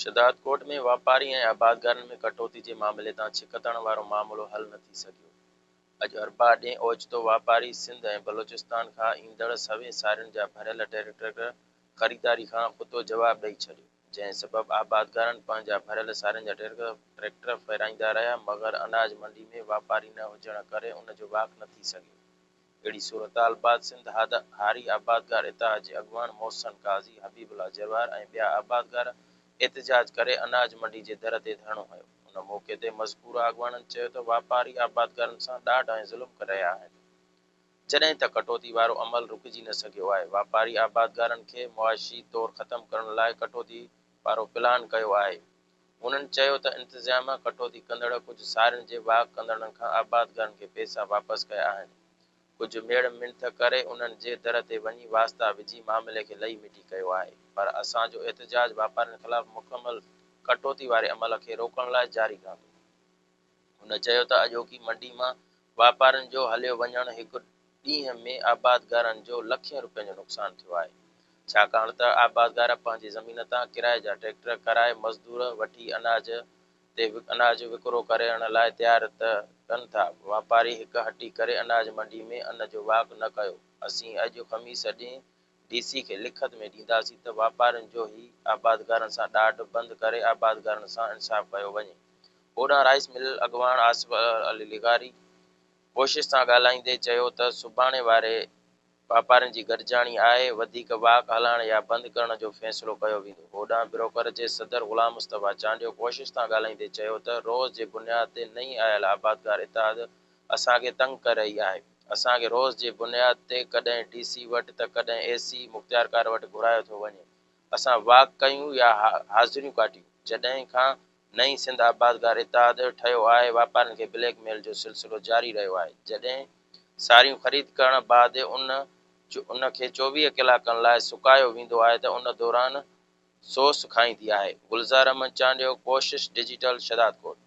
शदादकोट में वापारी ऐं आबादगारनि में कटौती जे मामले तां छिकतण वारो मामलो हल न थी सघियो। अॼु अरबा ॾींहुं ओचितो वापारी सिंध ऐं बलोचिस्तान खां ईंदड़ सवे सारियुनि जा भरियल ट्रैक्टर ख़रीदारी खां ख़ुतो जवाब ॾेई छॾियो, जंहिं सबबि आबादगारनि पंहिंजा भरियल सारियुनि जा ट्रैक्टर फेराईंदा रहिया, मगर अनाज मंडी में वापारी न हुजण करे उन जो वाक न थी सघियो। अहिड़ी सूरताल बाद सिंध हारी आबादगार इतिहाद जे अॻुवान मोहसन काज़ी, हबीबुल्ला जरवार ऐं ॿिया आबादगार एहतजाज करे अनाज मंडी जे दर ते धरणो हयो। उन मौक़े ते मज़कूर अॻुवाननि चयो त वापारी आबादगारनि सां ॾाढ ऐं ज़ुल्म करे रहिया आहिनि, जॾहिं त कटौती वारो अमल रुकिजी न सघियो आहे। वापारी आबादगारनि खे मुआशी तौर ख़त्म करण लाइ कटौती वारो प्लान कयो आहे। उन्हनि चयो त इंतज़ामिया कटौती कंदड़ कुझु सारियुनि जे वाक कंदड़नि खां आबादगारनि खे पैसा वापसि कया आहिनि। कुझु मेड़ मिंथ करे उन्हनि जे दर ते वञी वास्ता विझी मामले खे लही मिटी कयो आहे, पर असांजो एहतजाज वापारियुनि ख़िलाफ़ मुकमल कटौती वारे अमल खे रोकण लाइ जारी रहंदो। हुन चयो त अॼोकी मंडी मां वापारियुनि जो हलियो वञण हिकु ॾींहं में आबादगारनि जो लखें रुपयनि जो नुक़सान थियो आहे, छाकाणि त आबादगार पंहिंजी ज़मीन तां किराए जा ट्रैक्टर कराए मज़दूर वठी अनाज विकिरो करण लाइ तयार कनि था। वापारी हिक हटी करे अनाज मंडी में अन्न जो वाक न कयो। असीं अॼु ख़मीस ॾींहुं DC खे लिखत में ॾींदासीं त वापारियुनि जो ही आबादगारनि सां ॾाढ बंदि करे आबादगारनि सां इंसाफ़ कयो वञे। ओॾां राइस मिल अॻुवान आसिफ अली लिगारी कोशिश सां ॻाल्हाईंदे चयो त सुभाणे वारे वापारियुनि जी गॾिजाणी आहे, वधीक वाक हलाइण या बंदि करण जो फ़ैसिलो कयो वेंदो। ओॾां ब्रोकर जे सदर ग़ुलाम मुस्तफ़ा चांडियो कोशिश सां ॻाल्हाईंदे चयो त रोज़ जे बुनियाद ते नई आयल आबादगार इतिहाद असांखे तंग करे रही आहे। असांखे रोज़ जे बुनियाद ते कॾहिं DC वटि त कॾहिं AC मुख़्तियारकार वटि घुरायो थो वञे। असां वाक कयूं या हाज़िरियूं काटियूं। जॾहिं खां नई सिंध आबादगार इतिहाद ठहियो आहे, वापारियुनि खे ब्लैकमेल जो सिलसिलो जारी रहियो आहे। जॾहिं सारियूं ख़रीद करण बाद उन खे 24 कलाकनि लाइ सुकायो वेंदो आहे त उन दौरान सोस खाईंदी आहे। गुलज़ार अहमद चांडियो, कोशिश डिजिटल, शदादकोट।